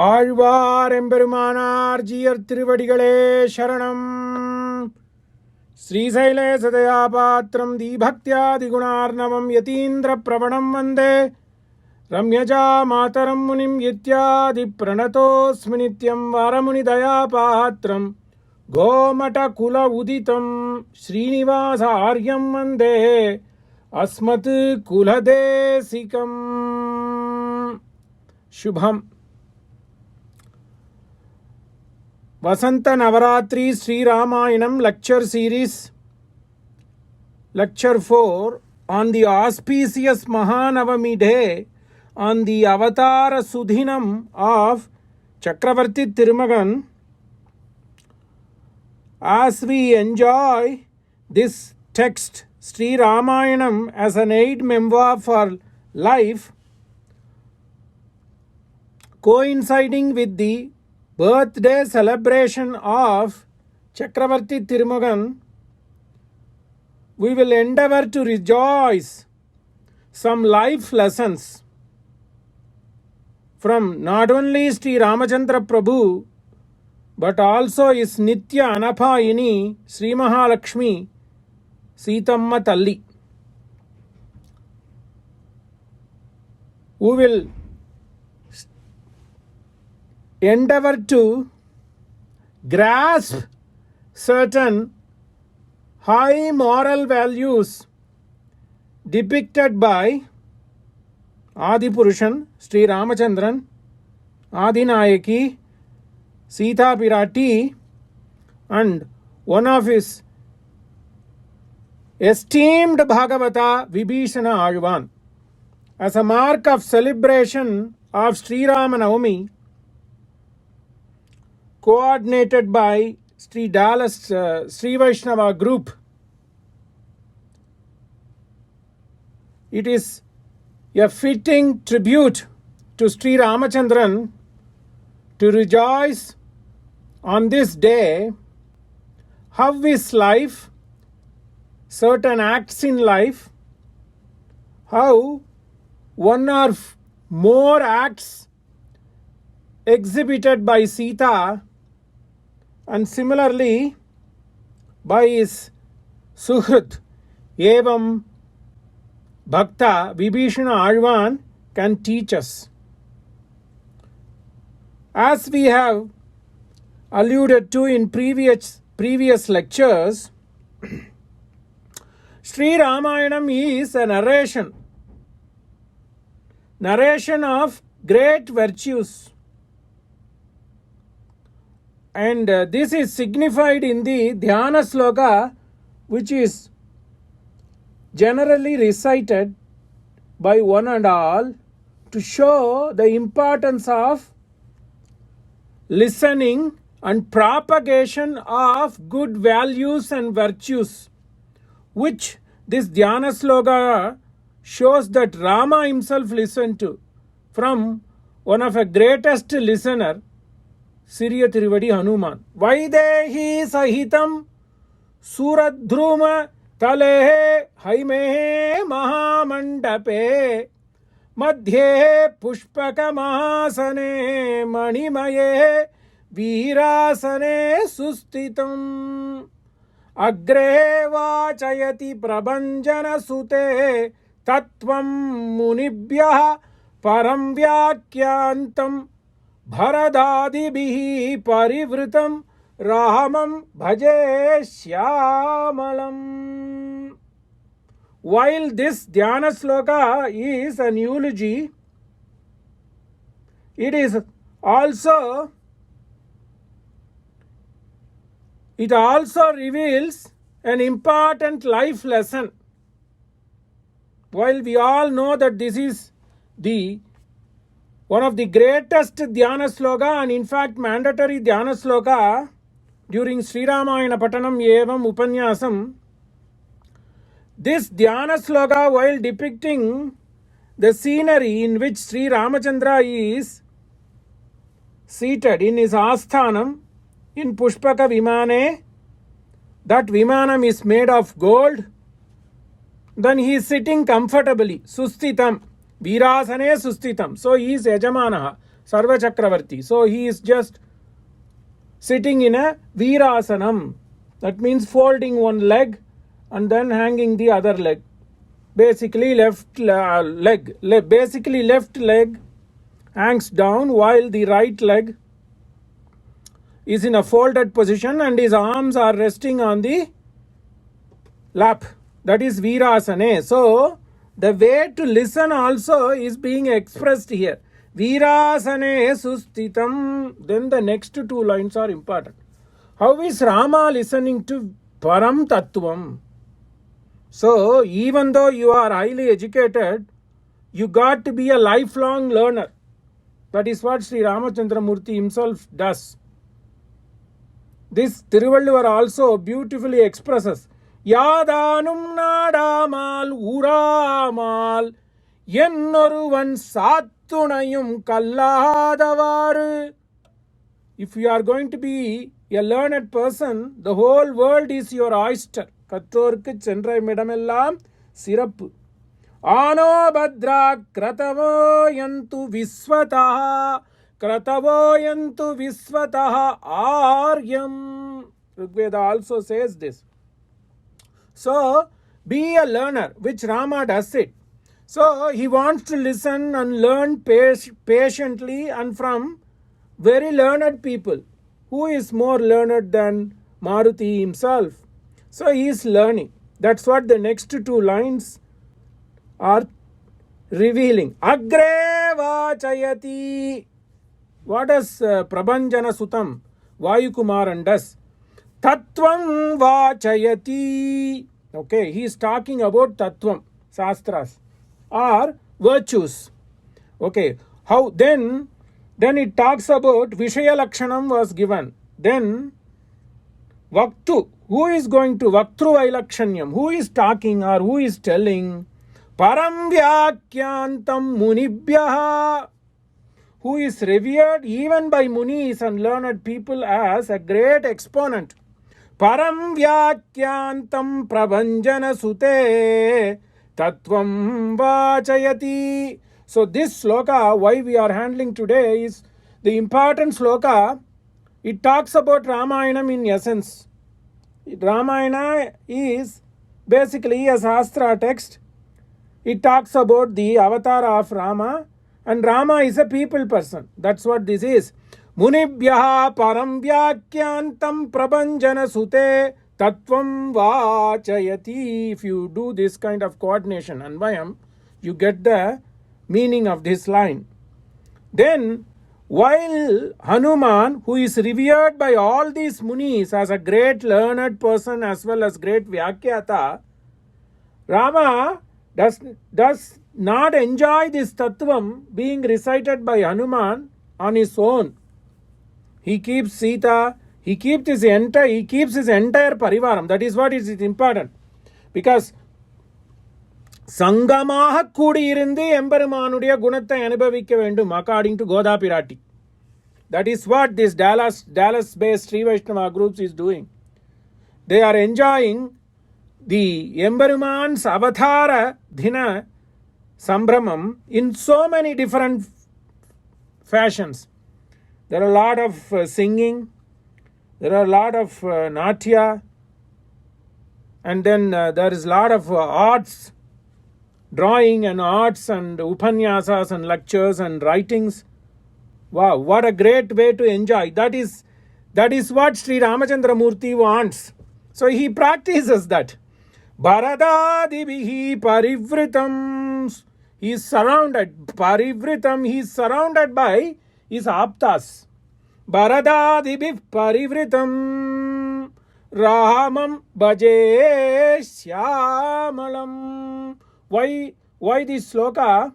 ஆழ்வார் எம்பெருமானார் ஜீயர் திருவடிகளே சரணம். ஸ்ரீசைலே சதயா பாத்திரம் தீபக்தியாதிகுணார்ணவம் யதீந்திர பிரவணம் வந்தே ரம்யஜா மாதரம் முனிம் இத்யாதி பிரணதோஸ்மி நித்யம். வரமுனி தயா பாத்திரம் கோமட குல உதிதம் ஸ்ரீனிவாச ஆர்யம் வந்தே அஸ்மத் குலதேசிகம். சுபம். Vasanta Navarathri Sri Ramayanam lecture series, lecture 4 on the auspicious Mahanavami day on the Avatara Sudhinam of Chakravarti Thirumagan. As we enjoy this text, Sri Ramayanam as an aid memoir for life, coinciding with the birthday celebration of Chakravarti Thirumagan, we will endeavor to rejoice some life lessons from not only Sri Ramachandra Prabhu but also his Nitya Anapayini Sri Mahalakshmi Sitamma Talli, who will endeavor to grasp certain high moral values depicted by Adi Purushan Sri Ramachandran, Adinayaki, Sita Pirati, and one of his esteemed Bhagavata Vibhishana Alvan. As a mark of celebration of Sri Ramanavami, coordinated by Sri Dallas Sri Vaishnava group, it is a fitting tribute to Sri Ramachandran to rejoice on this day how his life, certain acts in life, how one or more acts exhibited by Sita, and similarly by his Suhrit Evam Bhakta Vibhishana Alvan can teach us. As we have alluded to in previous lectures, Sri Ramayanam is a narration of great virtues. And this is signified in the Dhyana Sloka, which is generally recited by one and all to show the importance of listening and propagation of good values and virtues, which this Dhyana Sloka shows that Rama himself listened to from one of the greatest listener, Siriya Tiruvadi Hanuman. Vaidehi Sahitam Suradhruma Talehe Haimehe Mahamandape Madhye Pushpaka Mahasane Manimaye Virasane Sustitam Agre Vachayati Prabhanjana Sute Tattvam Munibhyaha Param Vyakyantam Bharadadibihi parivritam Rahamam bhaje shyamalam. While this Dhyana Sloka is an eulogy, it also reveals an important life lesson. While we all know that this is one of the greatest Dhyana Sloka and in fact mandatory Dhyana Sloka during Sri Ramayana Patanam Evam Upanyasam, this Dhyana Sloka, while depicting the scenery in which Sri Ramachandra is seated in his Asthanam in Pushpaka Vimane, that Vimanam is made of gold, then he is sitting comfortably, Sustitam. Virasane sustitam. So he is Yajamanaha. Sarva Chakravarti. So he is just sitting in a Virasanam. That means folding one leg and then hanging the other leg. Basically left leg hangs down while the right leg is in a folded position and his arms are resting on the lap. That is Virasane. So the way to listen also is being expressed here. Virasane sustitam. Then the next two lines are important. How is Rama listening to Param Tattvam? So even though you are highly educated, you got to be a lifelong learner. That is what Sri Ramachandra Murthy himself does. This Thiruvalluvar also beautifully expresses Yadanum nadamal uramal yennoruvan sattunayum kalladavaru. If you are going to be a learned person, the whole world is your oyster. Kattorku chendrai medamellam sirappu. Ano badra kratavoyantu visvataha kratavoyantu visvataha aryam. Rigveda also says this. So be a learner, which Rama does it. So he wants to listen and learn patiently and from very learned people. Who is more learned than Maruti himself? So he is learning. That's what the next two lines are revealing. Agre vachayati. What does Prabhanjana Sutam Vayukumaran does? Tattvam vachayati. Okay, he is talking about Tattvam, Shastras, or virtues. Okay, how then it talks about Vishaya Lakshanam was given. Then Vaktu. Who is going to Vaktru Vailakshanyam? Who is talking or who is telling? Param Vyakyantam Munibhyaha. Who is revered even by Munis and learned people as a great exponent. Param Vyakyantam Prabhanjana Sute Tattvam Vachayati. So this sloka, why we are handling today, is the important sloka. It talks about Ramayanam in essence. Ramayana is basically a Shastra text. It talks about the avatar of Rama, and Rama is a people person. That's what this is. Munibhyaha param vyakyantam prabhanjana sute tattvam vachayati. If you do this kind of coordination, anvayam, you get the meaning of this line. Then, while Hanuman, who is revered by all these munis as a great learned person as well as great Vyakyata, Rama does not enjoy this tattvam being recited by Hanuman on his own. He keeps Sita, he keeps his entire parivaram. That is what is important. Because Sangamaha Kudirindi Emperumanudia Gunathai Anubhavikka Vendum, according to Goda Pirati. That is what this Dallas-based Sri Vaishnava groups is doing. They are enjoying the Emperuman's Avatara Dhina Sambramam in so many different fashions. There are a lot of singing, there are a lot of natya, and then there is a lot of arts, drawing and arts and upanyasas and lectures and writings. Wow, what a great way to enjoy. That is what Sri Ramachandra Murthy wants. So he practices that. Bharadadibihi parivritam. He is surrounded. Parivritam, he is surrounded by his aptas. Bharadadibih parivritam. Ramam bhaje shyamalam. Why this sloka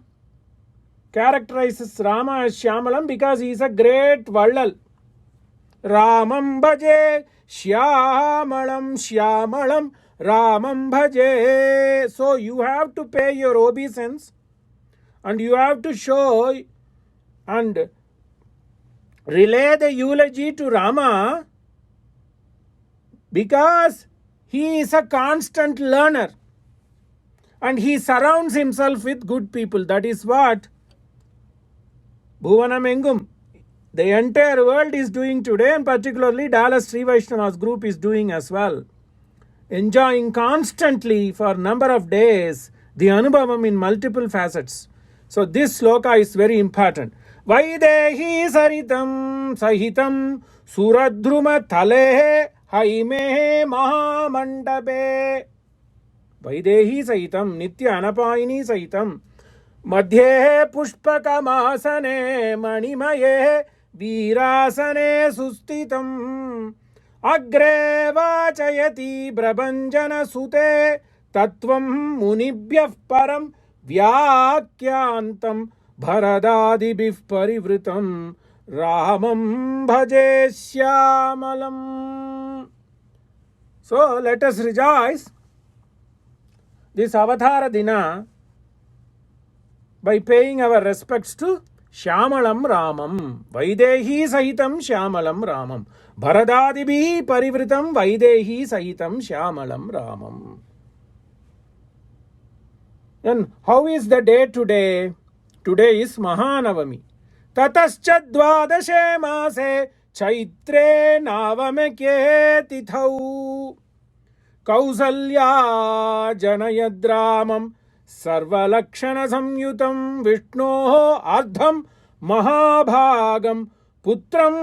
characterizes Rama as Shyamalam? Because he is a great Vallal. Ramam bhaje Shyamalam Shyamalam Ramam bhaje. So you have to pay your obeisance and you have to show and relay the eulogy to Rama because he is a constant learner. And he surrounds himself with good people. That is what Bhuvanamengum. The entire world is doing today, and particularly Dallas Sri Vaishnavas group is doing as well. Enjoying constantly for number of days the anubhavam in multiple facets. So this sloka is very important. Vaidehi saritam sahitam suradhruma thalehe haime mahamandabe. Vaidehi sahitam nitya anapayini sahitam madhye pushpakamasane manimaye virasane sustitam agre vachayati prabhanjana sute tattvam munibhyah param vyakyantam bharadadibhih parivritam ramam bhaje syamalam. So let us rejoice this Avatara Dina by paying our respects to Syamalam Ramam. Vaidehi Sahitam Syamalam Ramam. Bharadadibhi Parivritam Vaidehi Sahitam Syamalam Ramam. And how is the day today? Today is Mahanavami. Tatascha dvadashe mase chaitre navamekye tithau Kausalya janayadramam sarvalakshana samyutam Vishnoho ardham mahabhagam putram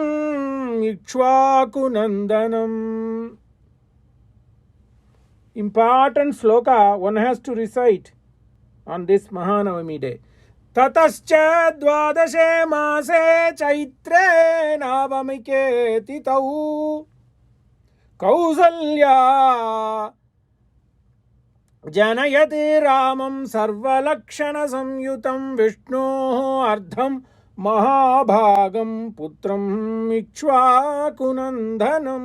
ikshvakunandanam. Important sloka one has to recite on this Mahanavami day. Tatascha dvadashe mase chaitre navamike titau Kausalya janayati ramam sarvalakshana samyutam Vishnoho ardham mahabhagam putram ikshvakunandanam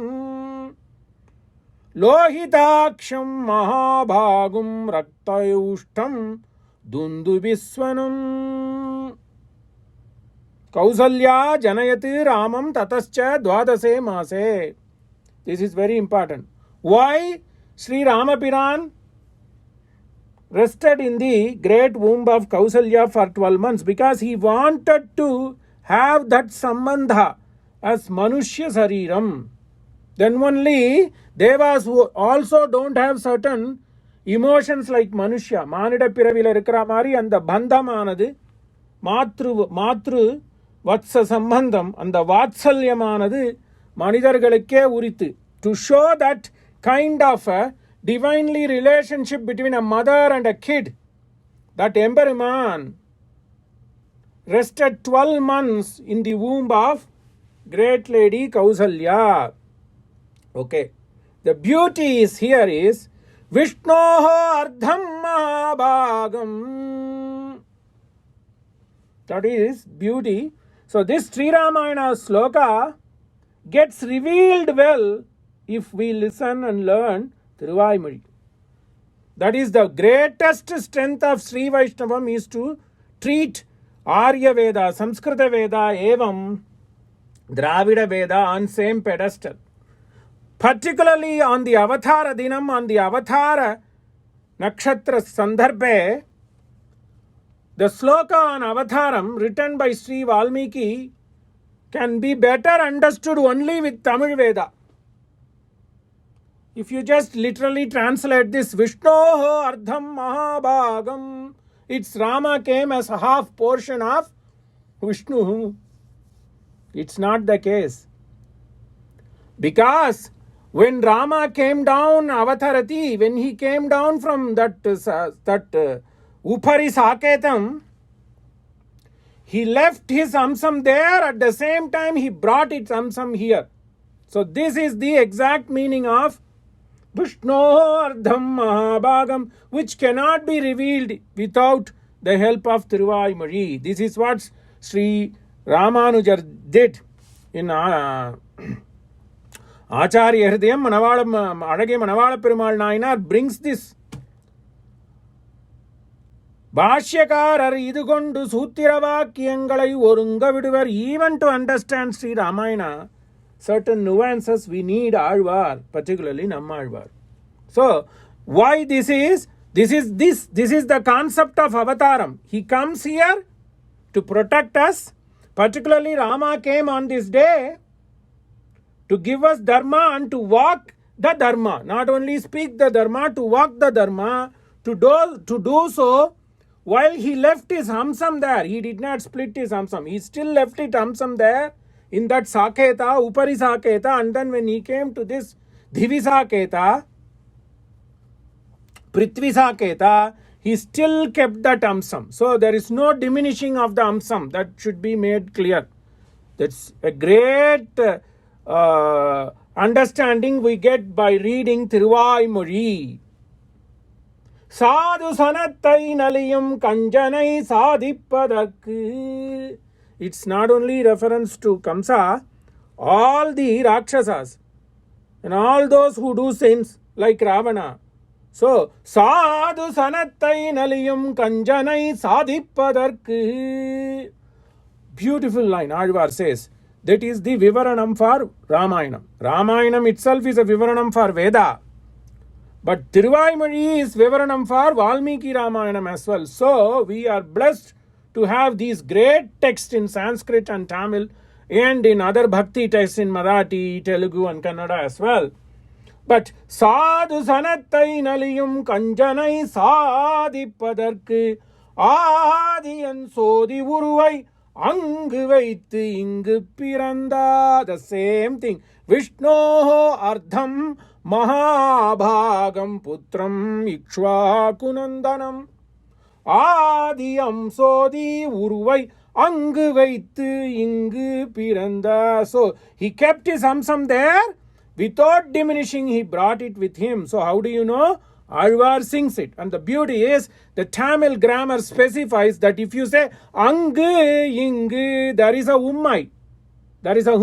lohitaksham mahabhagum raktayushtam dundubhiswanam. Kausalya janayati ramam tatascha dvadase mase. This is very important. Why Sri Ramapiran rested in the great womb of Kausalya for 12 months? Because he wanted to have that sambandha as Manushya Sariram. Then only Devas who also don't have certain emotions like Manushya. Manida Piravila Rikramari and the Bandhamanadu Matru Vatsa Sambandham and the Vatsalyamanadu Manidargalake Uritu. To show that kind of a divinely relationship between a mother and a kid, that Emperor rested 12 months in the womb of great lady Kausalya. Okay. The beauty is here is Vishnoho ardham mahabhagam. That is beauty. So this Sri Ramayana sloka gets revealed well if we listen and learn Thiruvaimozhi. That is the greatest strength of Sri Vaishnavam, is to treat Arya Veda, Samskrita Veda, evam Dravida Veda on same pedestal. Particularly on the Avatara Dinam, on the Avatara Nakshatra Sandarbhe, the sloka on Avataram written by Sri Valmiki can be better understood only with Tamil Veda. If you just literally translate this Vishnoho ardham mahabhagam, it's Rama came as a half portion of Vishnu. It's not the case. Because when Rama came down Avatarati, when he came down from that Upari Saketam, he left his amsam there, at the same time he brought its amsam here. So this is the exact meaning of Vishnoho ardham mahabhagam, which cannot be revealed without the help of Thiruvaimozhi. This is what Sri Ramanujar did in Acharya Hridayam. Adage Manavala Perumal Nayanar brings this. Bhashyakarar idukondu Sutiravakyangala orunga viduvar. Even to understand Sri Ramayana, certain nuances we need Alvar, particularly Nammalvar. So, why this is? This is the concept of Avataram. He comes here to protect us Particularly Rama came on this day to give us dharma and to walk the dharma. Not only speak the dharma, to walk the dharma, to do so while he left his hamsam there. He did not split his hamsam. He still left it hamsam there in that saketa, upari saketa, and then when he came to this dhivi saketa, prithvi saketa, he still kept that hamsam. So there is no diminishing of the hamsam. That should be made clear. That's a great understanding we get by reading Thiruvaimozhi. Sadhu sanattai naliyum kanjanai sadippadakku. It's not only reference to Kamsa, all the Rakshasas and all those who do sins like Ravana. So, sadhu sanattai naliyum kanjanai sadippadakku. Beautiful line, Alvar says. That is the Vivaranam for Ramayanam. Ramayanam itself is a Vivaranam for Veda. But Thiruvaimozhi is Vivaranam for Valmiki Ramayanam as well. So, we are blessed to have these great texts in Sanskrit and Tamil and in other bhakti texts in Marathi, Telugu and Kannada as well. But Sadhu Sanattai Naliyum Kanjanai Sadippadarku Adiyan Sodi Uruvai Angu Vaithu Ingu Piranda. The same thing. Vishnoho Ardham Mahabhagam Putram Ikshvakunandanam Adiyam Sodi Uruvai Angu Vaithu Ingu Piranda. So he kept his hamsam there. Without diminishing, he brought it with him. So how do you know? Alvar sings it. And the beauty is, the Tamil grammar specifies that if you say Angu, Ingu, there is a ummai. There is a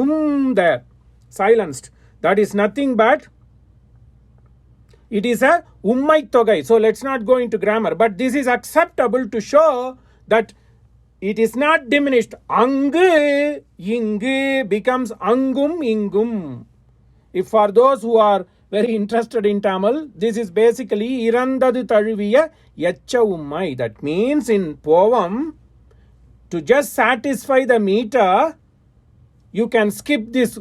there. Silenced. That is nothing but, it is a ummai togai. So let's not go into grammar. But this is acceptable to show that it is not diminished. Angu, Ingu becomes Angum, Ingum. If for those who are very interested in Tamil, this is basically Irandadu Thaluviya Yacha Ummai. That means in poem, to just satisfy the meter, you can skip this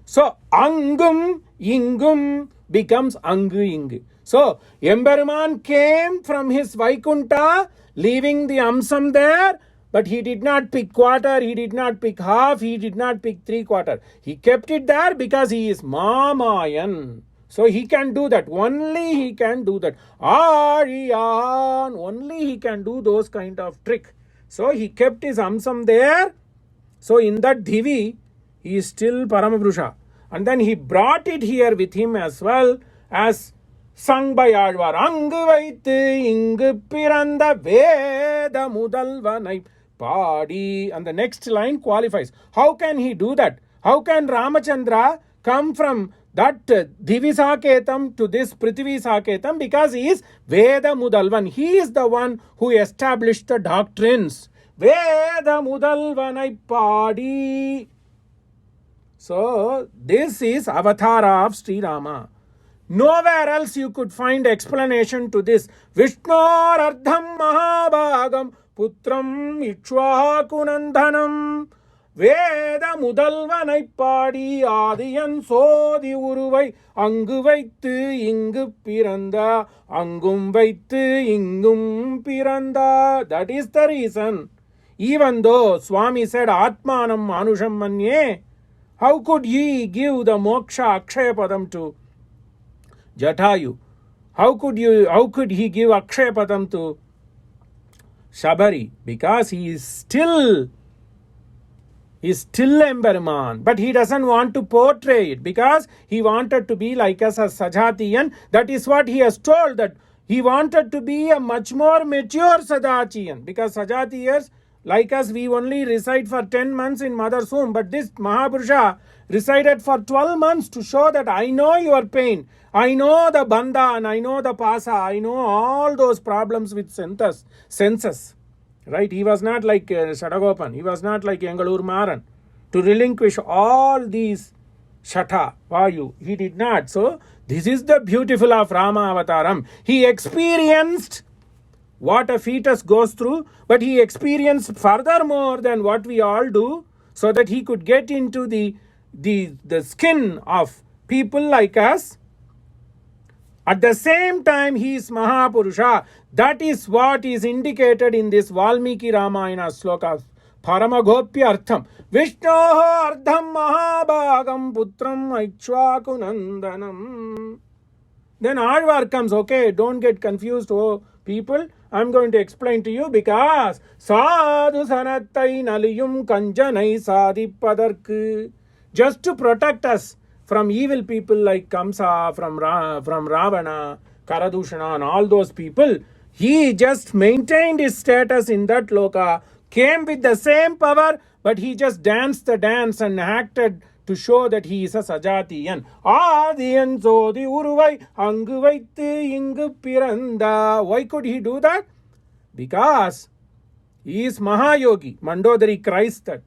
So Angum, Ingum becomes Angu, Ingu. So Emberuman came from his Vaikunta, leaving the Amsam there. But he did not pick quarter, he did not pick half, he did not pick 3/4. He kept it there because he is Mamayan. So he can do that. Only he can do that. Ariyan. Only he can do those kind of trick. So he kept his amsam there. So in that Dhivi, he is still Paramabrusha. And then he brought it here with him as well as sung by Alvar. Angu Vaithu Ingu Piranda Veda Mudalvanai Padi. And the next line qualifies. How can he do that? How can Ramachandra come from that Divi Saketam to this Prithvi Saketam? Because he is Veda Mudalvan. He is the one who established the doctrines. Veda Mudalvanai Padi. So this is Avatara of Sri Rama. Nowhere else you could find explanation to this. Vishnor Ardham Mahabhagam Putram Ikshvakunandanam Veda Mudalvanai Padi Adiyan Sodi Uruvai Angu Vaithu Ingu Piranda Angum Vaithu Ingum Piranda. That is the reason. Even though Swami said Atmanam Manusham Manye, how could he give the moksha Akshaya Padam to Jatayu? How could he give Akshaya Padam to Shabari? Because he is still Emberuman. But he doesn't want to portray it because he wanted to be like us as Sajatiyan. That is what he has told, that he wanted to be a much more mature Sajatiyan. Because Sajatiyas, like us, we only reside for 10 months in mother's womb. But this Mahaprusha resided for 12 months to show that I know your pain. I know the bandha and I know the pasa. I know all those problems with senses. Right? He was not like Shadagopan. He was not like Engalur Maran. To relinquish all these Shata, Vayu, he did not. So, this is the beautiful of Rama Avataram. He experienced what a fetus goes through, but he experienced further more than what we all do, so that he could get into the skin of people like us. At the same time, he is Mahapurusha. That is what is indicated in this Valmiki Ramayana sloka. Paramagopya Artham. Vishnoho Ardham Mahabhagam Putram Aikshvakunandanam. Then Alvar comes, okay, don't get confused, oh people. I'm going to explain to you, because Sadhu Sanattai Naliyum Kanjanai Sadipadarku. Just to protect us from evil people like Kamsa, from Ravana, Karadushana, and all those people, he just maintained his status in that loka, came with the same power, but he just danced the dance and acted to show that he is a Sajatiyan. Adiyan Sodi Uruvai Angu Vaithu Ingu Piranda. Why could he do that? Because he is Mahayogi. Mandodari cries that.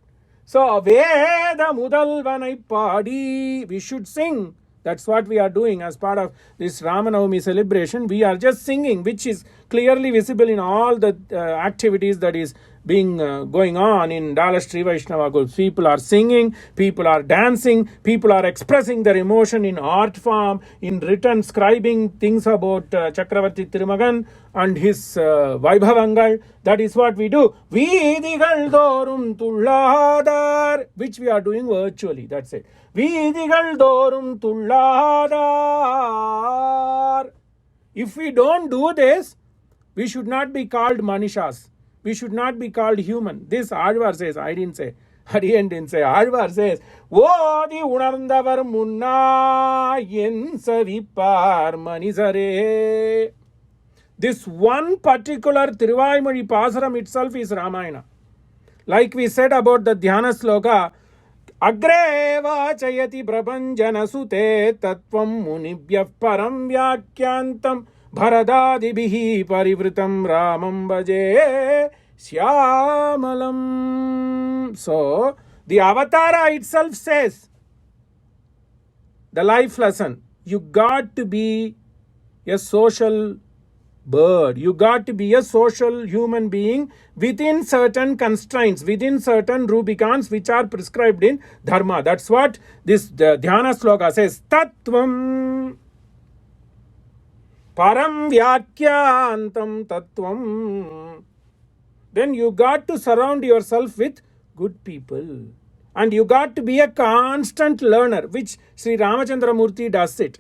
So, Veda Mudalvanai Padi, we should sing. That's what we are doing as part of this Ramanavami celebration. We are just singing, which is clearly visible in all the activities that is being going on in Dallas Sri Vaishnava groups. People are singing, people are dancing, people are expressing their emotion in art form, in written scribing things about Chakravarti Tirumagan and his Vaibhavangal. That is what we do. Vidigal Dorum Tulladar, which we are doing virtually. That's it. Vidigal Dorum Tulladar. If we don't do this, we should not be called Manishas. We should not be called human. This Alvar says, I didn't say. Hariyan didn't say. Alvar says, Vodi unarndavar munna yen savipar manizare. This one particular Tiruvaimozhi Pasaram itself is Ramayana. Like we said about the Dhyana sloka, Agre vachayati prabhanjana sute tattvam munibhyah param vyakyantam Bharadadibihi parivritam Ramam bhaje Syamalam. So, the Avatara itself says, the life lesson, you got to be a social bird. You got to be a social human being within certain constraints, within certain Rubicons which are prescribed in Dharma. That's what this Dhyana sloka says. Tattvam Param Vyakyantam Tattvam. Then you got to surround yourself with good people. And you got to be a constant learner, which Sri Ramachandra Murthy does it.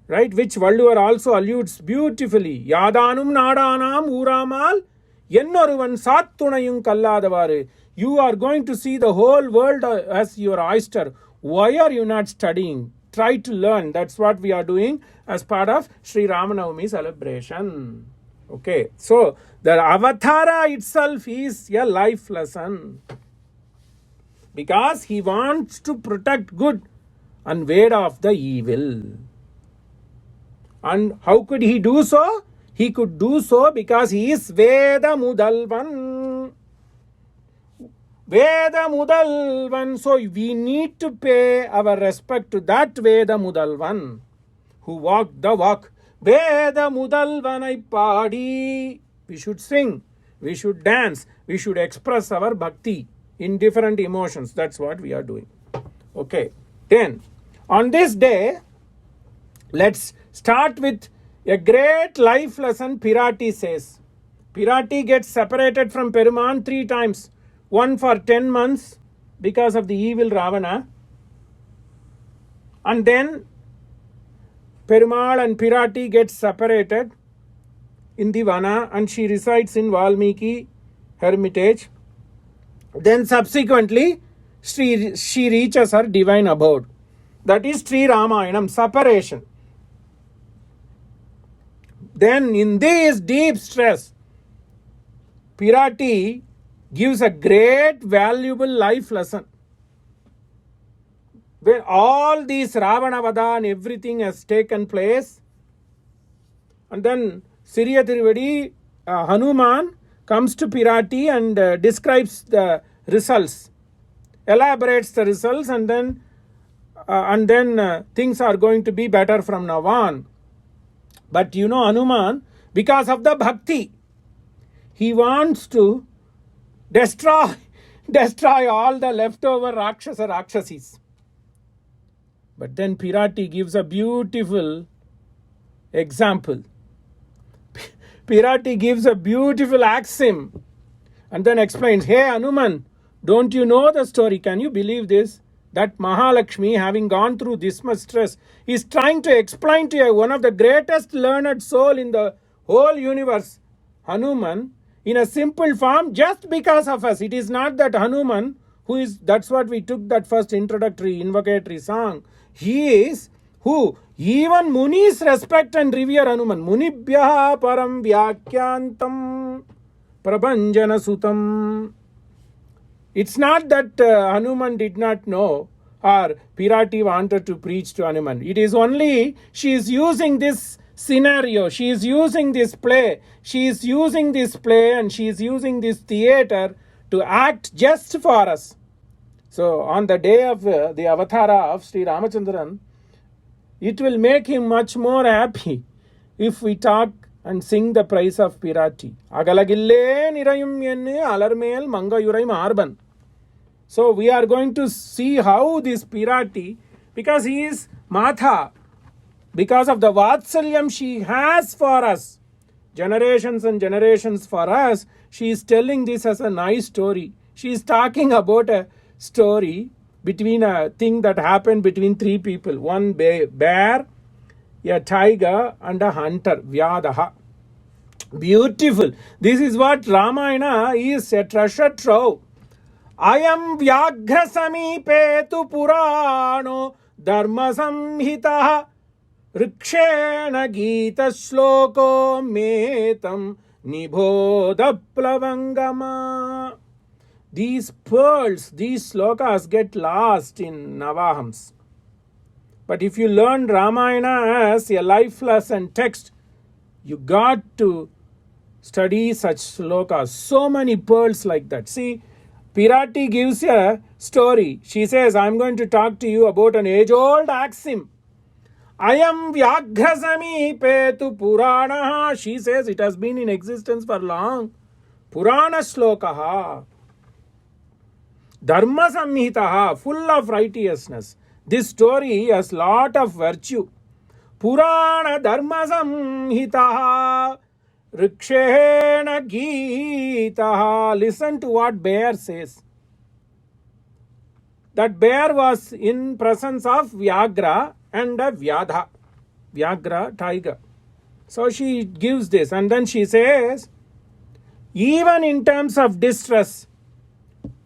Right? Which Valluvar also alludes beautifully. Yadanum Nadanam Uramal Yennoruvan Sattunayum Kalladavaru. You are going to see the whole world as your oyster. Why are you not studying? Try to learn. That's what we are doing as part of Sri Ramanavami celebration. Okay, so the Avatara itself is a life lesson. Because he wants to protect good and ward off the evil. And how could he do so? He could do so because he is Veda Mudalvan. Veda Mudalvan. So we need to pay our respect to that Veda Mudalvan who walked the walk. Veda Mudalvanai Padi. We should sing, we should dance, we should express our bhakti in different emotions. That's what we are doing. Okay. Then, on this day, let's start with a great life lesson Pirati says. Pirati gets separated from Peruman 3 times. One for 10 months because of the evil Ravana. And then Perumal and Pirati get separated in the Vana and she resides in Valmiki hermitage. Then subsequently she reaches her divine abode. That is Sri Ramayanam, separation. Then in this deep stress, Pirati gives a great valuable life lesson. When all these Ravana Vada and everything has taken place, and then Siriya Tiruvadi, Hanuman comes to Pirati and describes the results, elaborates the results, and then things are going to be better from now on. But you know, Hanuman, because of the bhakti. He wants to destroy all the leftover Rakshasis. But then Pirati gives a beautiful example. Pirati gives a beautiful axiom and then explains, hey Hanuman, don't you know the story? Can you believe this? That Mahalakshmi, having gone through this much stress, is trying to explain to you one of the greatest learned soul in the whole universe, Hanuman, in a simple form just because of us. It is not that Hanuman, that's what we took that first introductory, invocatory song. He is who? Even Munis respect and revere Hanuman. Munibhyaha param vyakyantam prabhanjana sutam. It's not that Hanuman did not know or Pirati wanted to preach to Hanuman. It is only she is using this scenario, she is using this play, and she is using this theater to act just for us. So on the day of the avatara of Sri Ramachandran, it will make him much more happy if we talk and sing the praise of Pirati. Agalagille nirayum yenne alarmel mangayurai marban. So we are going to see how this Pirati, because he is Matha, because of the Vatsalyam she has for us, generations and generations for us, she is telling this as a nice story. She is talking about a story between a thing that happened between three people. One bear, a tiger and a hunter, Vyadaha. Beautiful. This is what Ramayana is, a treasure trove. Ayam Vyaghra Samipe tu Purano Dharma Samhitaha Rikshena Gita Shloko Metam Nibodha Plavangama. These pearls, these slokas get lost in Navahams. But if you learn Ramayana as a life lesson text, you got to study such slokas. So many pearls like that. See, Pirati gives a story. She says, I'm going to talk to you about an age-old axiom. Ayam Vyaghra Samipe tu Puranaha. She says it has been in existence for long. Purana Shlokaha. Dharma Samhitaha, full of righteousness. This story has lot of virtue. Purana Dharma Samhitaha Rikshena Gitaha. Listen to what bear says. That bear was in presence of Vyaghra and a Vyadha. Vyaghra, tiger. So she gives this and then she says, even in terms of distress,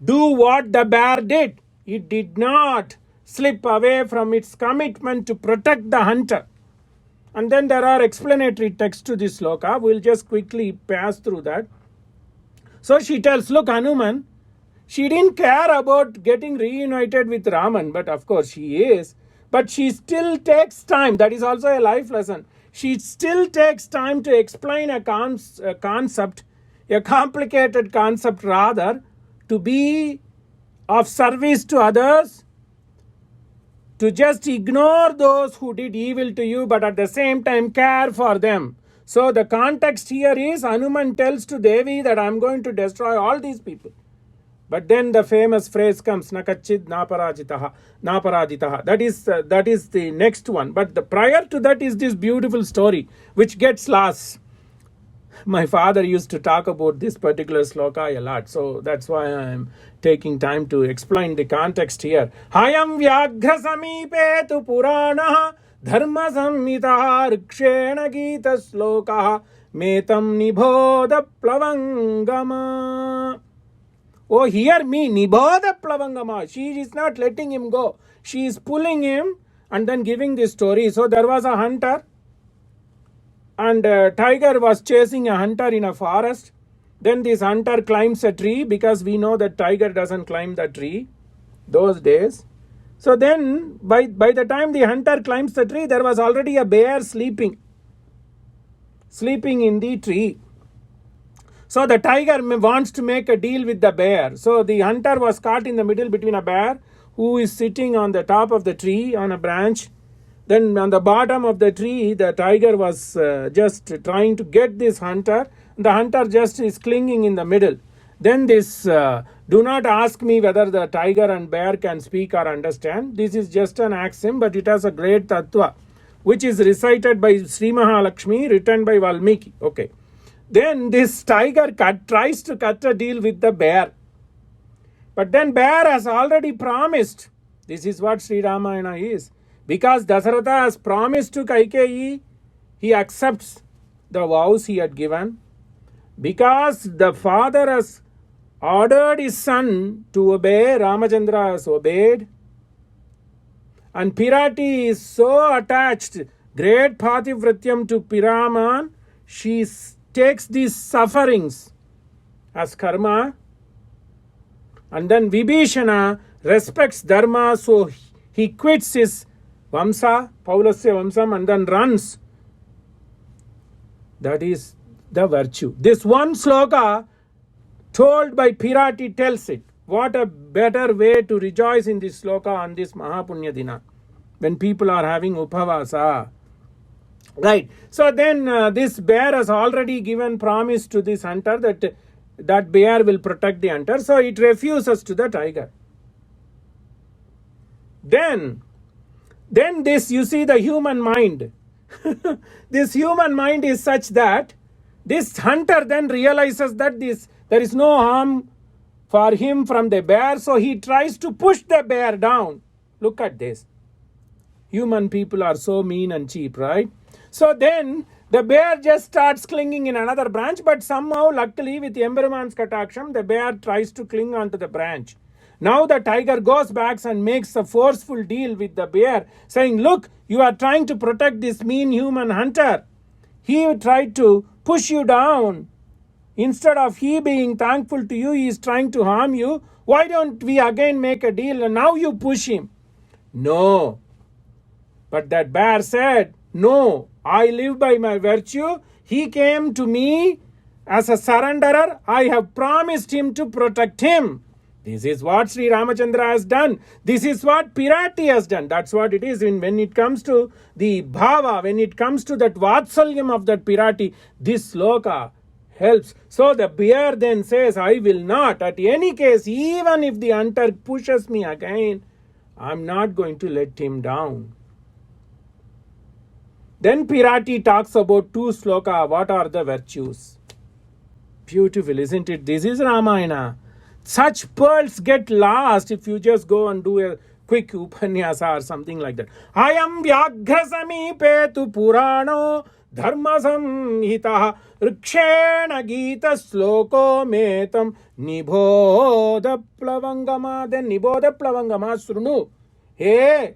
do what the bear did. It did not slip away from its commitment to protect the hunter. And then there are explanatory texts to this sloka. We'll just quickly pass through that. So she tells, look, Hanuman, she didn't care about getting reunited with Raman, but of course she is. But she still takes time. That is also a life lesson. She still takes time to explain a concept, a complicated concept rather, to be of service to others, to just ignore those who did evil to you, but at the same time care for them. So the context here is Hanuman tells to Devi that I'm going to destroy all these people. But then the famous phrase comes, Nakachid naparajitaha. That is the next one. But the prior to that is this beautiful story, which gets lost. My father used to talk about this particular sloka a lot. So that's why I'm taking time to explain the context here. Hayam Vyaghra Samipe tu Puranaha Dharma Samhitaha Rikshena Gita Slokaha Metam Nibodha Plavangama. Oh, hear me, Nibodha Plavangama. She is not letting him go. She is pulling him and then giving this story. So there was a hunter. And a tiger was chasing a hunter in a forest. Then this hunter climbs a tree, because we know that tiger doesn't climb the tree those days. So then by the time the hunter climbs the tree, there was already a bear sleeping in the tree. So the tiger wants to make a deal with the bear. So the hunter was caught in the middle between a bear who is sitting on the top of the tree on a branch, Then on the bottom of the tree, the tiger was just trying to get this hunter. The hunter just is clinging in the middle. Then this, do not ask me whether the tiger and bear can speak or understand. This is just an axiom, but it has a great tattva, which is recited by Sri Mahalakshmi, written by Valmiki. Okay. Then this tiger tries to cut a deal with the bear. But then bear has already promised. This is what Sri Ramayana is. Because Dasaratha has promised to Kaikeyi, he accepts the vows he had given. Because the father has ordered his son to obey, Ramachandra has obeyed. And Pirati is so attached, great Pativratyam to Piraman, she takes these sufferings as karma. And then Vibhishana respects Dharma, so he quits his Vamsa, Paulasya Vamsam, and then runs. That is the virtue. This one sloka told by Pirati tells it. What a better way to rejoice in this sloka on this Mahapunya Dina, when people are having Upavasa. Right. So then this bear has already given promise to this hunter that bear will protect the hunter. So it refuses to the tiger. Then this, you see the human mind. This human mind is such that this hunter then realizes that there is no harm for him from the bear. So he tries to push the bear down. Look at this. Human people are so mean and cheap, right? So then the bear just starts clinging in another branch, but somehow, luckily, with Emberuman's Kataksham, the bear tries to cling onto the branch. Now the tiger goes back and makes a forceful deal with the bear, saying, look, you are trying to protect this mean human hunter. He tried to push you down. Instead of he being thankful to you, he is trying to harm you. Why don't we again make a deal and now you push him? No. But that bear said, no, I live by my virtue. He came to me as a surrenderer. I have promised him to protect him. This is what Sri Ramachandra has done. This is what Pirati has done. That's what it is. When it comes to the bhava, when it comes to that vatsalyam of that Pirati, this sloka helps. So the bear then says, I will not. At any case, even if the hunter pushes me again, I'm not going to let him down. Then Pirati talks about two sloka. What are the virtues? Beautiful, isn't it? This is Ramayana. Such pearls get lost if you just go and do a quick upanyasa or something like that. Ayam vyaghra samipe tu purano dharma samhita rikshena gita sloko metam nibodha plavangama. Then nibodha plavangama shrunu. Hey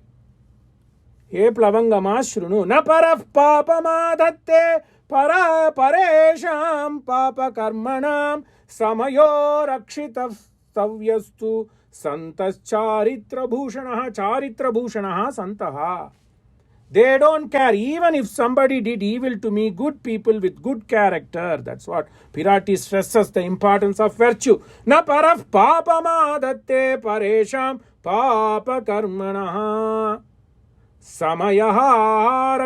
plavangama shrunu. Na paraf papamadatte para paresham papa karmanam Samayo rakshitav savyastu santas charitra bhushanaha santaha. They don't care. Even if somebody did evil to me, good people with good character. That's what Pirati stresses, the importance of virtue. Na paraf papamadatte paresham papa karmanaha samayaha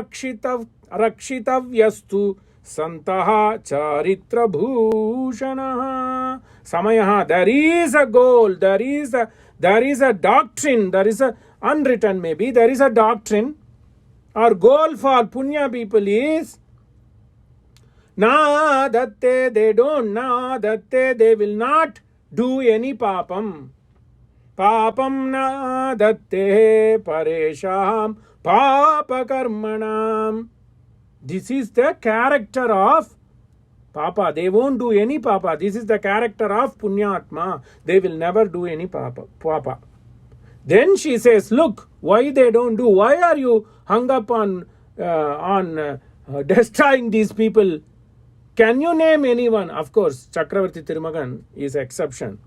rakshitavyastu Santaha charitra bhushanaha. Samayaha. There is a goal. There is a doctrine. There is a unwritten maybe. There is a doctrine. Our goal for punya people is na datte. They don't. Na datte. They will not do any papam. Papam na datte paresham papa karmanam. This is the character of Papa. They won't do any Papa. This is the character of Punyatma. They will never do any Papa. Then she says, look, why they don't do? Why are you hung up on destroying these people? Can you name anyone? Of course, Chakravarti Tirumagan is exception.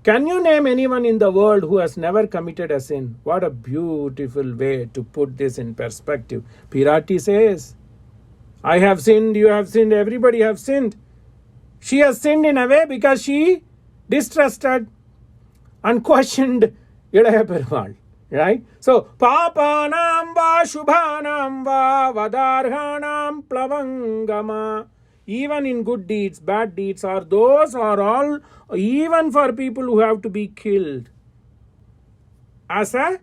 Can you name anyone in the world who has never committed a sin? What a beautiful way to put this in perspective. Pirati says, I have sinned, you have sinned, everybody have sinned. She has sinned in a way because she distrusted and questioned Ilaya Perumal. Right? So, papanam va shubhanam va vadarhanam plavangama. Even in good deeds, bad deeds, or those are all, even for people who have to be killed as a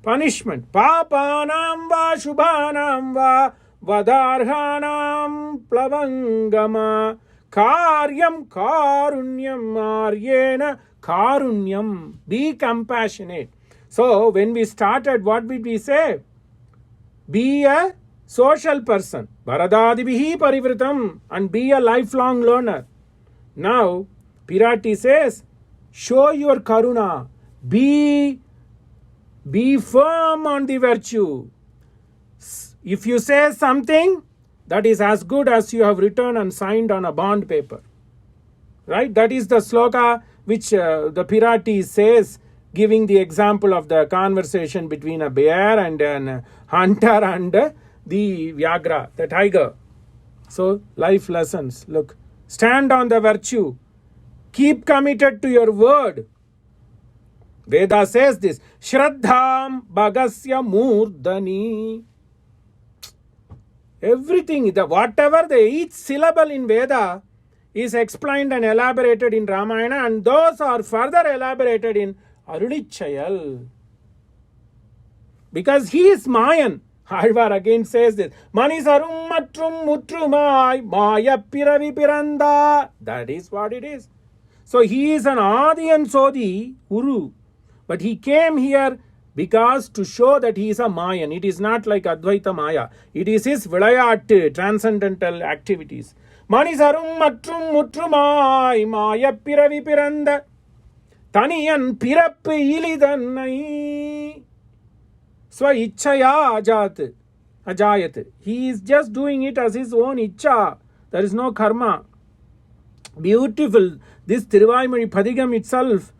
punishment. Papanam va shubhanam va vadarhanam plavangama. Karyam karunyam aryena karunyam. Be compassionate. So, when we started, what did we say? Be a social person. Bharadadibihi parivritam. And be a lifelong learner. Now, Pirati says, show your karuna. Be firm on the virtue. If you say something, that is as good as you have written and signed on a bond paper. Right? That is the sloka which the Pirati says, giving the example of the conversation between a bear and an hunter and the Vyagra, the tiger. So, life lessons. Look, stand on the virtue. Keep committed to your word. Veda says this, Shraddham Bhagasya Murdani. Everything, whatever each syllable in Veda is explained and elaborated in Ramayana, and those are further elaborated in Arulichayal. Because he is Mayan. Alvar again says this. Manisarum matrum mutrumai maya piravi piranda. That is what it is. So he is an Adi and Sodi Uru. But he came here because to show that he is a Mayan. It is not like Advaita Maya. It is his Vilayat, transcendental activities. Manisarum matrum mutrumai maya piravi piranda. Taniyan pirappu ilidannai. Swa ichchaya ajayat. He is just doing it as his own ichcha. There is no karma. Beautiful. This Thiruvaimozhi Padigam itself,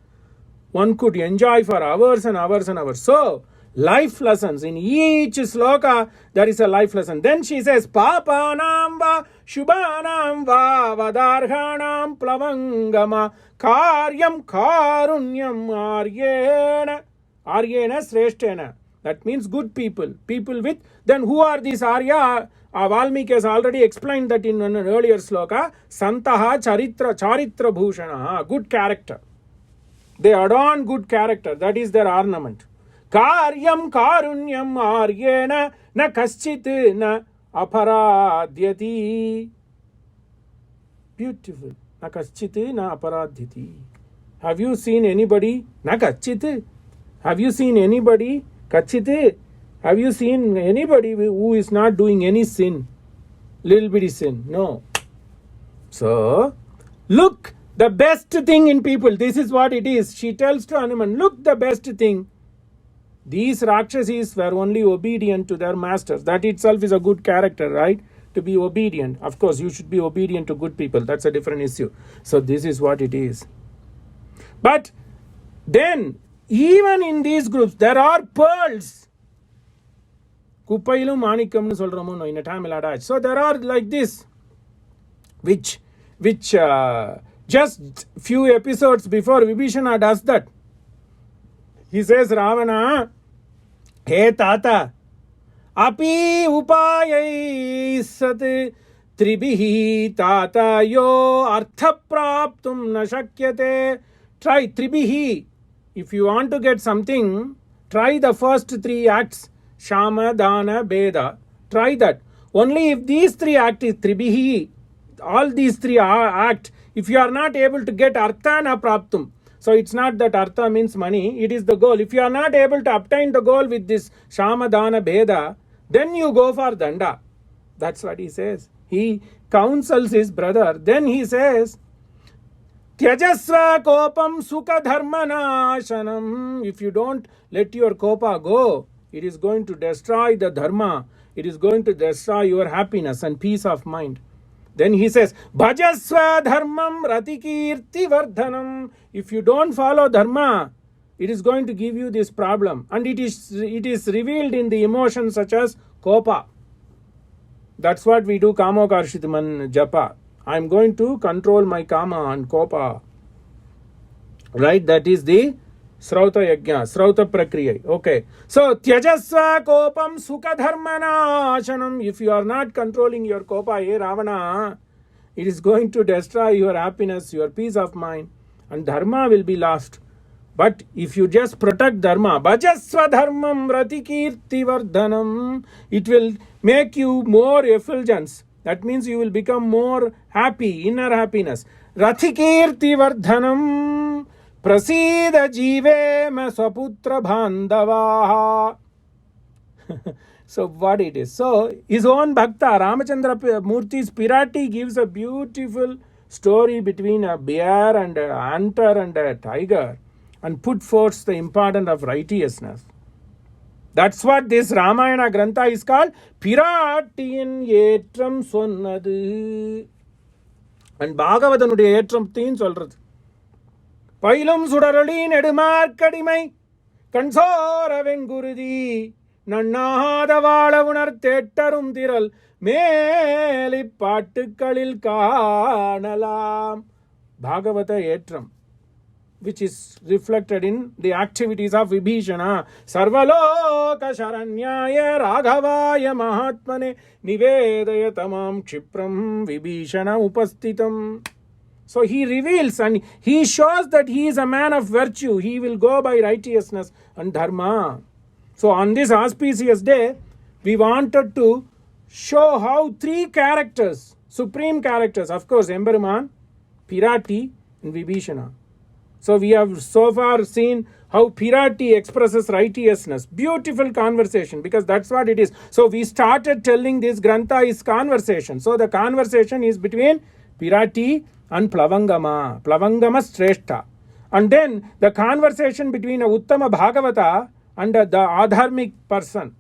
one could enjoy for hours and hours and hours. So, life lessons. In each sloka, there is a life lesson. Then she says, Papanam va shubhanam va vadarhanam plavangama karyam karunyam aryena. Aryena sreshtena. That means good people. People with, then who are these Arya? Valmiki has already explained that in an earlier sloka. Santaha charitra bhushana. Good character. They adorn good character. That is their ornament. Karyam karunyam aryena na kaschit na aparadhyati. Beautiful. Na kaschit na aparadhyati. Have you seen anybody? Na kachit. Have you seen anybody? Kachit. Have you seen anybody who is not doing any sin? Little bitty sin. No. So, look, the best thing in people, this is what it is. She tells to Hanuman, look, the best thing. These Rakshasis were only obedient to their masters. That itself is a good character, right? To be obedient. Of course, you should be obedient to good people. That's a different issue. So this is what it is. But then, even in these groups, there are pearls. Kupailu Manikamnu solramo in a Tamil adage. So there are like this, which just few episodes before Vibhishana does that. He says, Ravana, hey Tata, api upayai sat tribihi Tata yo artha praptum na shakyate. Try tribihi. If you want to get something, try the first three acts. Shama, Dana, Beda. Try that. Only if these three acts is tribihi, all these three act, if you are not able to get artha na praptum. So it's not that artha means money, it is the goal. If you are not able to obtain the goal with this Shama, Dana, Beda, then you go for danda. That's what he says. He counsels his brother. Then he says, Tyajasva kopam sukha dharmanashanam. If you don't let your kopa go, it is going to destroy the dharma. It is going to destroy your happiness and peace of mind. Then he says, Bhajasva dharmam ratikirti vardhanam. If you don't follow dharma, it is going to give you this problem. And it is revealed in the emotions such as kopa. That's what we do kamo karshitman japa. I am going to control my kama and kopa. Right? That is the Srauta yajna, Srauta prakriya. Okay. So, Tyajasva kopam sukha dharmanashanam. If you are not controlling your kopa, hey Ravana, it is going to destroy your happiness, your peace of mind, and dharma will be lost. But if you just protect dharma, bhajasva dharmam ratikirti vardhanam, it will make you more effulgence. That means you will become more happy, inner happiness. Ratikirti vardhanam prasida jivema swaputra bandavaha. So what it is? So his own Bhakta, Ramachandra Murthi's Pirati gives a beautiful story between a bear and a hunter and a tiger and put forth the importance of righteousness. That's what this Ramayana Grantha is called. Piratiyin Yetram Sonnadu. And Bhagavatanudaiya Yetram சொல்றது. பயிலும் சுடரொளி நெடுமார்க்கடிமை கண்சோர வெங்குருதி நன்னாத வாழ உணர் தேட்டரும் திரள் மேலி பாட்டுக்களில் காணலாம். Bhagavata ஏற்றம், which is reflected in the activities of Vibhishana. Sarvaloka Sharanyaya Raghavaya Mahatmane Nivedaya Tamam Kshipram Vibhishana Upastitam. So he reveals and he shows that he is a man of virtue. He will go by righteousness and dharma. So on this auspicious day, we wanted to show how three characters, supreme characters, of course, Emberuman, Pirati and Vibhishana. So we have so far seen how Pirati expresses righteousness. Beautiful conversation, because that's what it is. So we started telling this Grantha is conversation. So the conversation is between Pirati and Plavangama. Plavangama Shrestha. And then the conversation between a Uttama Bhagavata and the adharmic person.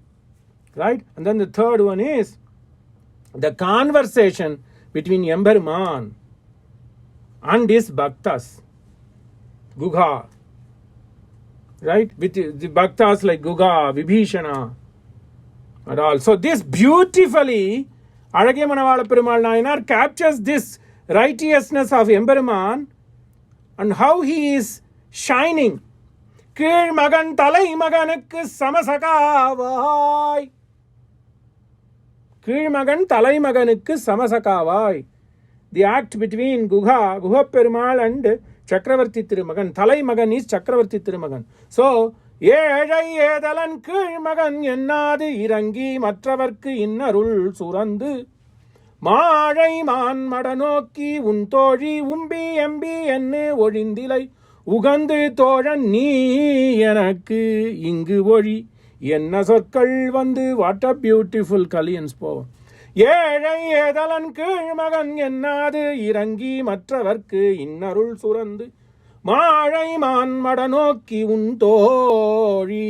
Right? And then the third one is the conversation between Emberuman and his bhaktas. Gugha. Right? With the bhaktas like Gugha, Vibhishana and all. So this beautifully Alage Manavala Perumal Nayanar captures this righteousness of Emberuman and how he is shining. Kil Magan Talai Maganak Samasakavai. Kil Magan Talai Maganak Samasakavai. The act between Gugha Perumal and Chakravarti Thirumagan. Talai Magan is Chakravarti Thirumagan. So, ஏழை ஏதலன் கீழ் மகன் என்னாது இறங்கி மற்றவர்க்கு இன்னருள் சுரந்து மாழை மான் மடநோக்கி உன் தோழி உம்பி எம்பி என்ன ஒழிந்திலை உகந்து தோழன் நீ எனக்கு இங்கு ஒழி என்ன சொற்கள் வந்து. வாட் அ பியூட்டிஃபுல் கலியன்ஸ் போவோம். ஏழை ஏதலன் கீழ் மகன் என்னாது இறங்கி மற்றவர்க்கு இன்னருள் சுரந்து மாழை மான் மடநோக்கி உன் தோழி.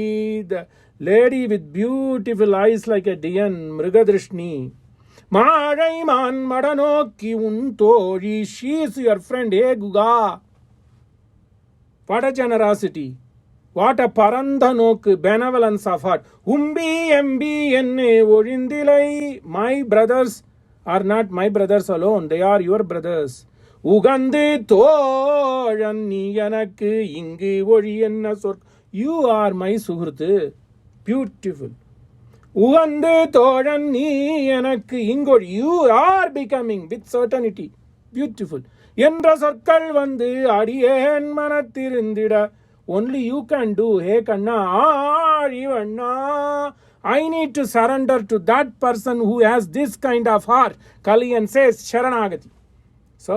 The lady with beautiful eyes like a Dian, Mrigadrishni. மாழை மான் மடநோக்கி உன் தோழி. She is your friend. Hey Guga. What a generosity. What a paranda nokku, benevolence of heart. Umbi embi enne ஒழிந்திலை. My brothers are not my brothers alone. They are your brothers. உகந்து தோழன் நீ எனக்கு இங்கு ஒழி என்ன சொற். You are my சுகிருத்து. Beautiful. உகந்து தோழன் நீ எனக்கு இங்கொழி. You are becoming with certainty. Beautiful. என்ற சொற்கள் வந்து அடியேன் மனத்திருந்திட. Only you can do. Hey Kanna, Arivanna. I need to surrender to that person who has this kind of heart. Kaliyan says Sharanagati. So,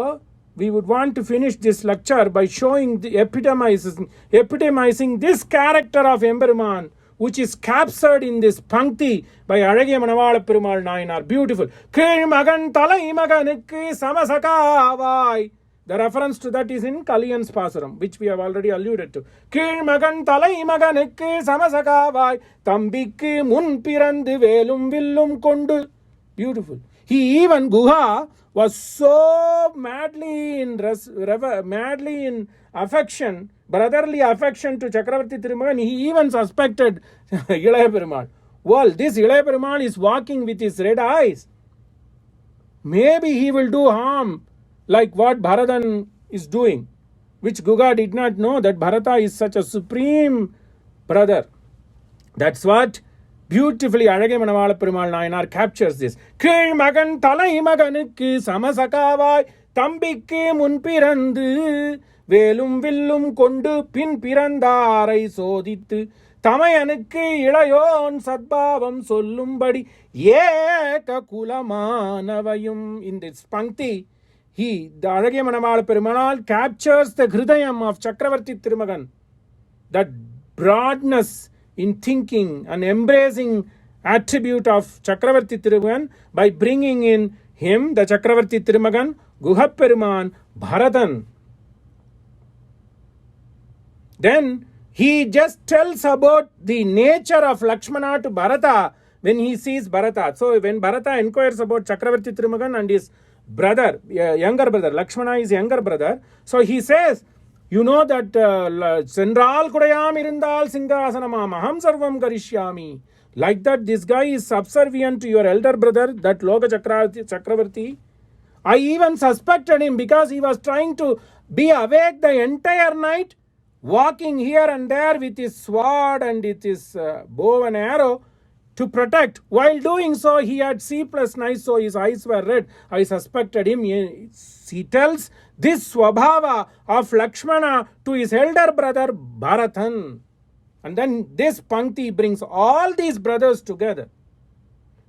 we would want to finish this lecture by showing the epitomizing this character of Emberuman, which is captured in this Pankti by Alage Manavala Perumal Nayanar. Beautiful. Kil Magan Talai Maganukku Samasakavai. The reference to that is in Kaliyan's Pasuram, which we have already alluded to. Kil Magan Talai Maganukku Samasakavai. Thambikku mun pirandu velum villum kondu. Beautiful. He even Guha was so madly in affection, brotherly affection to Chakravarti Thirumagan, he even suspected Ilaya Perumal. Well, this Ilaya Perumal is walking with his red eyes. Maybe he will do harm like what Bharadan is doing. which Guga did not know, that Bharata is such a supreme brother. That's what beautifully Azhagay Manavada Perumal Nayanar captures this. Kil magan talai maganukku samasakavai தம்பிக்கு முன் பிறந்து வேலும் வில்லும் கொண்டு பின் பிறந்தாரை சோதித்து தமையனுக்கு இளையோன் சத்பாவம் சொல்லும்படி ஏக குலமானவையும். In this Pankti, the Azhagay Manavada Perumal captures the Hridayam of Chakravarti Thirumagan, that broadness in thinking and embracing attribute of Chakravarti Thirumagan by bringing in him, the Chakravarti Thirumagan, Guhaperuman, Bharatan. Then he just tells about the nature of Lakshmana to Bharata when he sees Bharata. So when Bharata inquires about Chakravarti Thirumagan and his brother, younger brother, Lakshmana is younger brother. So he says, you know that Sendral Kudayam Irindal Singhasanama Maham Sarvam Karishyami. Like that, this guy is subservient to your elder brother, that Loka Chakravarti. I even suspected him because he was trying to be awake the entire night, walking here and there with his sword and with his bow and arrow to protect. While doing so, he had sleepless nights, so his eyes were red. I suspected him. He tells this Swabhava of Lakshmana to his elder brother Bharatan. And then this Pankti brings all these brothers together.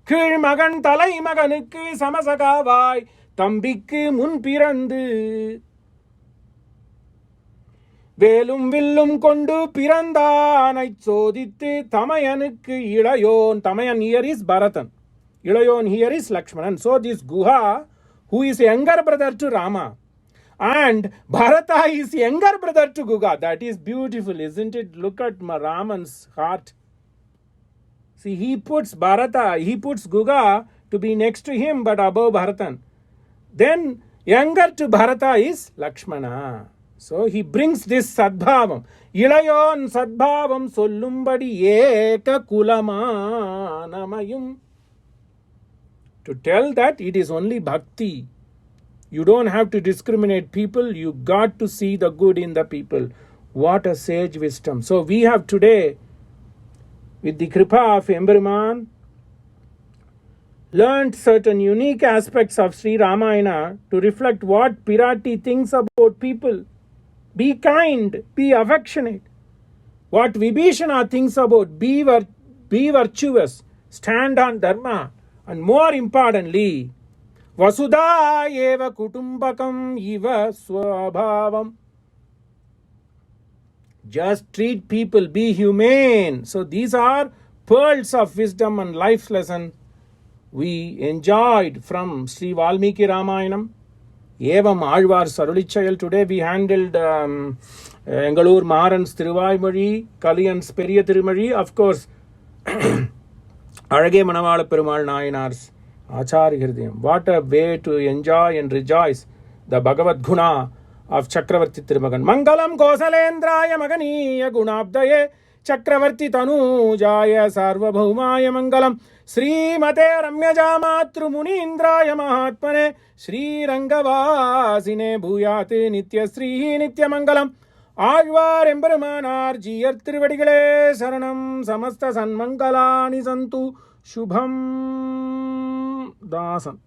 Kil magan talai maganukku samasakavai தம்பிக்கு முன் பிறந்து வேலும் வில்லும் கொண்டு பிறந்தானை சோதித்து தமையனுக்கு இளையோன். Tamayan here is Bharatan. Ilayon here is Lakshmanan. So this Guha, who is younger brother to Rama, and Bharata is younger brother to Guga. That is beautiful, isn't it? Look at Raman's heart. See, he puts Guga to be next to him, but above Bharatan. Then younger to Bharata is Lakshmana. So he brings this Sadbhavam. Ilayon Sadbhavam sollumbadi eka kulamanamayum. To tell that it is only bhakti. You don't have to discriminate people. You got to see the good in the people. What a sage wisdom. So we have today, with the Kripa of Emberuman, learned certain unique aspects of Sri Ramayana to reflect what Pirati thinks about people. Be kind, be affectionate. What Vibhishana thinks about, be virtuous, stand on dharma, and more importantly, Vasudha eva kutumbakam iva swabhavam. Just treat people, be humane. So these are pearls of wisdom and life lesson we enjoyed from Sri Valmiki Ramayanam. Evam Alvar Sarulichayal. Today we handled Engalur Maharan's Thiruvaimozhi, Kaliyan's Periya Tirumozhi, of course, Azhagay Manavada Perumal Nayanar's Acharya Hridayam. What a way to enjoy and rejoice the Bhagavad Guna of Chakravarti Thirumagan. Mangalam Kosalendraya Maganiya Gunabdaye Chakravarti Tanujaya Sarvabhaumaya Mangalam Srimate Ramyaja Matru Munindraya Mahatmane Sri Rangavasine Bhuyate Nitya Sri Nitya Mangalam Alvar Emberumanar Jiyar Tiruvadigalе Saranam Samasta Sanmangalani Santu Shubham Dasan.